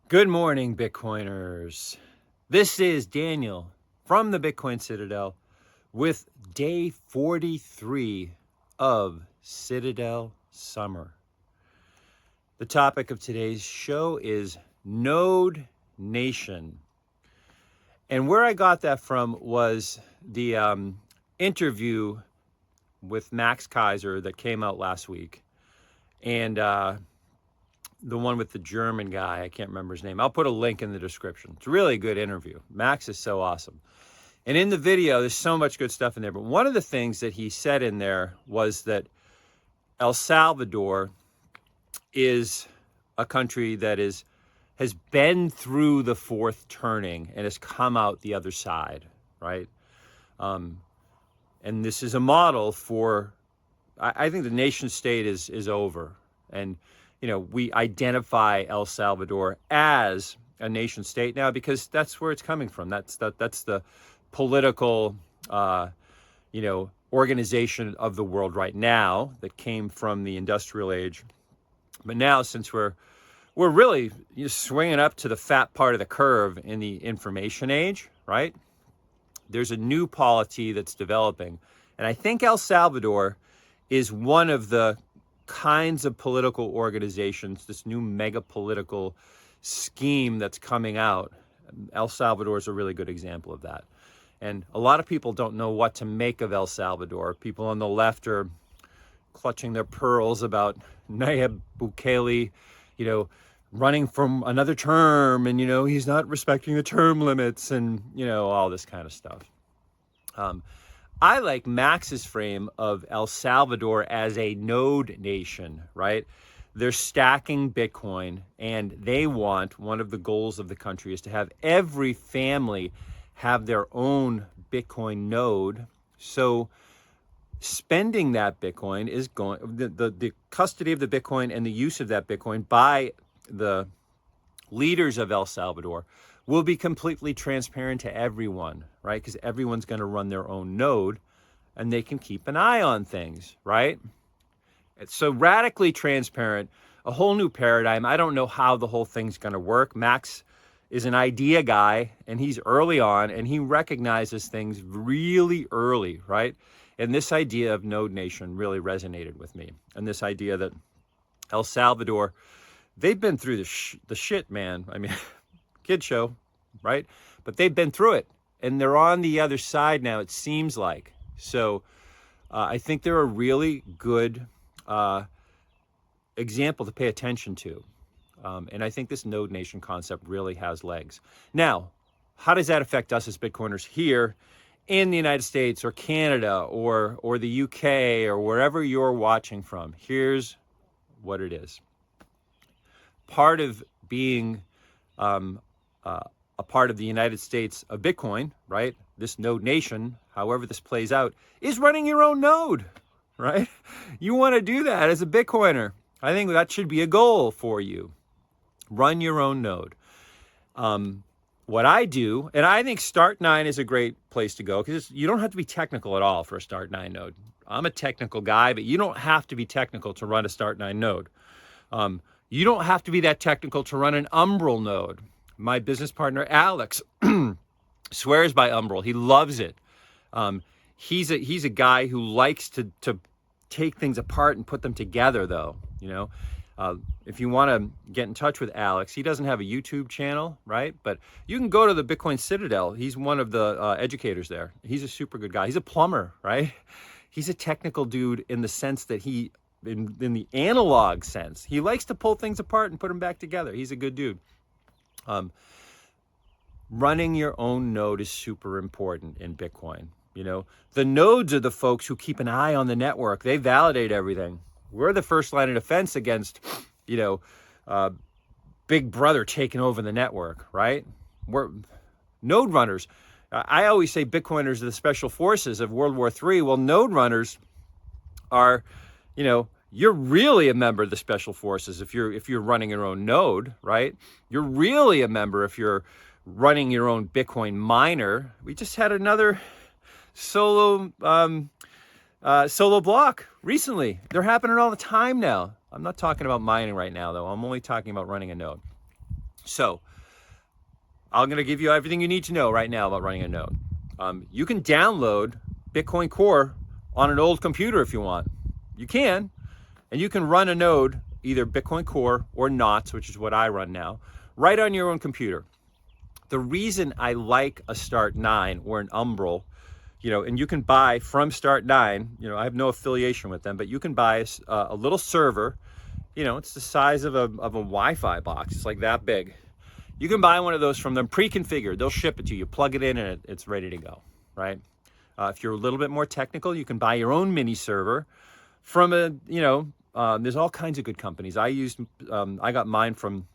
Good morning, Bitcoiners. This is Daniel from the Bitcoin Citadel with day 43 of Citadel Summer. The topic of today's show is Node Nation. And where I got that from was the interview with Max Kaiser that came out last week. And the one with the German guy, I can't remember his name. I'll put a link in the description. It's a really good interview. Max is so awesome. And in the video, there's so much good stuff in there. But one of the things that he said in there was that El Salvador is a country that has been through the fourth turning and has come out the other side, right? And this is a model for, I think the nation state is over. And we identify El Salvador as a nation state now because that's where it's coming from. That's the political, organization of the world right now that came from the industrial age. But now, since we're really swinging up to the fat part of the curve in the information age, right? There's a new polity that's developing, and I think El Salvador is one of the kinds of political organizations, this new mega political scheme that's coming out. El Salvador is a really good example of that. And a lot of people don't know what to make of El Salvador. People on the left are clutching their pearls about Nayib Bukele, running from another term, and, he's not respecting the term limits and, all this kind of stuff. I like Max's frame of El Salvador as a node nation, right? They're stacking Bitcoin, and they want, one of the goals of the country is to have every family have their own Bitcoin node. So spending that Bitcoin is going, the custody of the Bitcoin and the use of that Bitcoin by the leaders of El Salvador will be completely transparent to everyone, right? Because everyone's going to run their own node and they can keep an eye on things, right? It's so radically transparent, a whole new paradigm. I don't know how the whole thing's going to work. Max is an idea guy, and he's early on, and he recognizes things really early, right? And this idea of Node Nation really resonated with me. And this idea that El Salvador, they've been through the shit, man. I mean, kid show, right? But they've been through it, and they're on the other side now, it seems like. So I think they're a really good example to pay attention to. And I think this Node Nation concept really has legs. Now, how does that affect us as Bitcoiners here in the United States or Canada or the UK or wherever you're watching from? Here's what it is. Part of being a part of the United States of Bitcoin, right? This Node Nation, however this plays out, is running your own node, right? You want to do that as a Bitcoiner. I think that should be a goal for you. Run your own node. What I do, and I think Start9 is a great place to go because you don't have to be technical at all for a Start9 node. I'm a technical guy, but you don't have to be technical to run a Start9 node. You don't have to be that technical to run an Umbrel node. My business partner, Alex, swears by Umbrel. He loves it. He's a guy who likes to take things apart and put them together, though. If you want to get in touch with Alex, he doesn't have a YouTube channel, right? But you can go to the Bitcoin Citadel. He's one of the educators there. He's a super good guy. He's a plumber, right? He's a technical dude in the sense that in the analog sense, he likes to pull things apart and put them back together. He's a good dude. Running your own node is super important in Bitcoin. The nodes are the folks who keep an eye on the network. They validate everything. We're the first line of defense against, Big Brother taking over the network, right? We're node runners. I always say Bitcoiners are the special forces of World War III. Well, node runners are, you're really a member of the special forces if you're running your own node, right? You're really a member if you're running your own Bitcoin miner. We just had another solo block recently. They're happening all the time now. I'm not talking about mining right now, though. I'm only talking about running a node. So I'm going to give you everything you need to know right now about running a node. You can download Bitcoin Core on an old computer if you want. You can, and you can run a node, either Bitcoin Core or NOTs, which is what I run now, right on your own computer. The reason I like a Start 9 or an Umbrel, and you can buy from Start 9, I have no affiliation with them, but you can buy a little server, it's the size of a Wi-Fi box. It's like that big. You can buy one of those from them pre-configured. They'll ship it to you. Plug it in and it's ready to go, right? If you're a little bit more technical, you can buy your own mini server from there's all kinds of good companies. I got mine from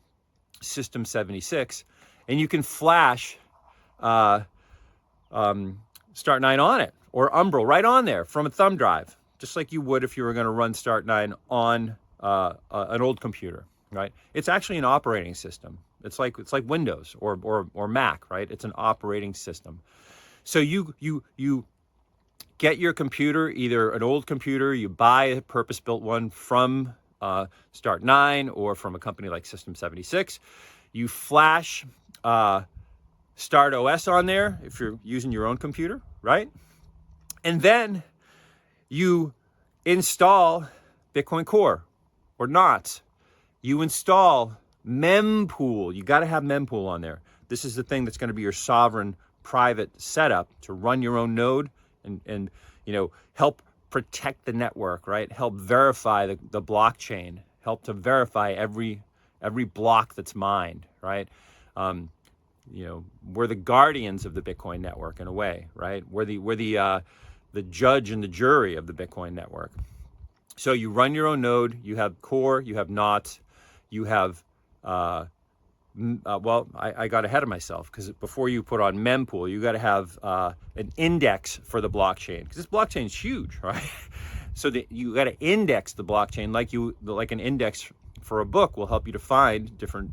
System 76, and you can flash Start 9 on it, or Umbrel right on there from a thumb drive, just like you would if you were going to run Start 9 on an old computer, right? It's actually an operating system. It's like Windows or Mac, right? It's an operating system. So you get your computer, either an old computer, you buy a purpose-built one from Start 9 or from a company like System 76. You flash Start OS on there if you're using your own computer, right? And then you install Bitcoin Core or NOTs. You install mempool. You got to have mempool on there. This is the thing that's going to be your sovereign private setup to run your own node and help protect the network, right? Help verify the blockchain. Help to verify every block that's mined, right? We're the guardians of the Bitcoin network in a way, right? We're the judge and the jury of the Bitcoin network. So you run your own node. You have Core. You have NOTs. You have I got ahead of myself, because before you put on mempool, you got to have an index for the blockchain, because this blockchain is huge, right? So you got to index the blockchain like an index for a book will help you to find different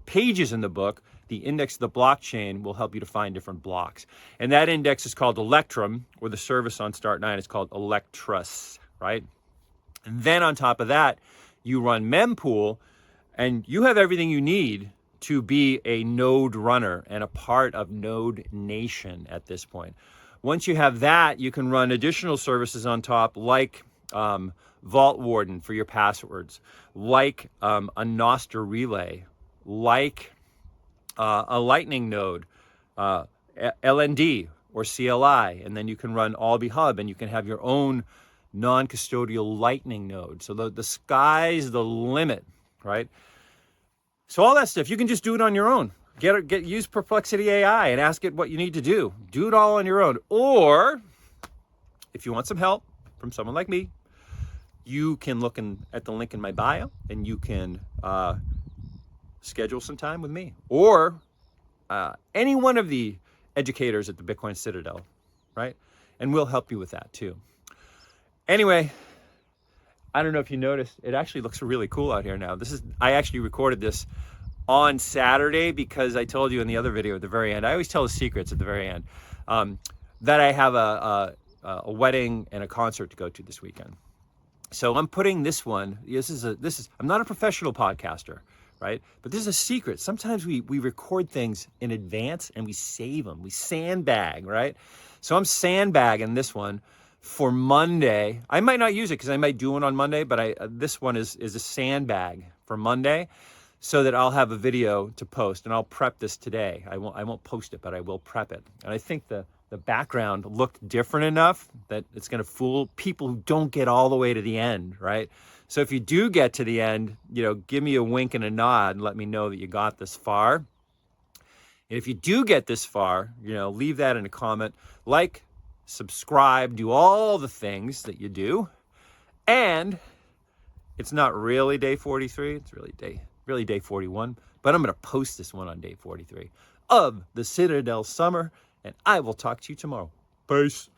pages in the book. The index of the blockchain will help you to find different blocks, and that index is called Electrum, or the service on Start 9 is called Electrus, right? And then on top of that, you run mempool, and you have everything you need to be a node runner and a part of Node Nation at this point. Once you have that, you can run additional services on top, like Vault Warden for your passwords, like a Nostr relay, like a Lightning node, LND or CLI, and then you can run Alby Hub, and you can have your own non-custodial Lightning node. So the sky's the limit, right? So all that stuff, you can just do it on your own. Use Perplexity AI and ask it what you need to do. Do it all on your own. Or if you want some help from someone like me, you can look at the link in my bio, and you can schedule some time with me, or any one of the educators at the Bitcoin Citadel, right? And we'll help you with that too. Anyway, I don't know if you noticed, it actually looks really cool out here now. I actually recorded this on Saturday, because I told you in the other video at the very end, I always tell the secrets at the very end, that I have a wedding and a concert to go to this weekend. So I'm putting this one, I'm not a professional podcaster, right? But this is a secret. Sometimes we record things in advance and we save them. We sandbag, right? So I'm sandbagging this one for Monday. I might not use it because I might do one on Monday, but this one is a sandbag for Monday, so that I'll have a video to post, and I'll prep this today. I won't post it, but I will prep it. And I think the background looked different enough that it's going to fool people who don't get all the way to the end, right? So if you do get to the end, give me a wink and a nod and let me know that you got this far. And if you do get this far, leave that in a comment, like, subscribe, do all the things that you do. And it's not really day 43, it's really day 41, but I'm going to post this one on day 43 of the Citadel Summer, and I will talk to you tomorrow. Peace.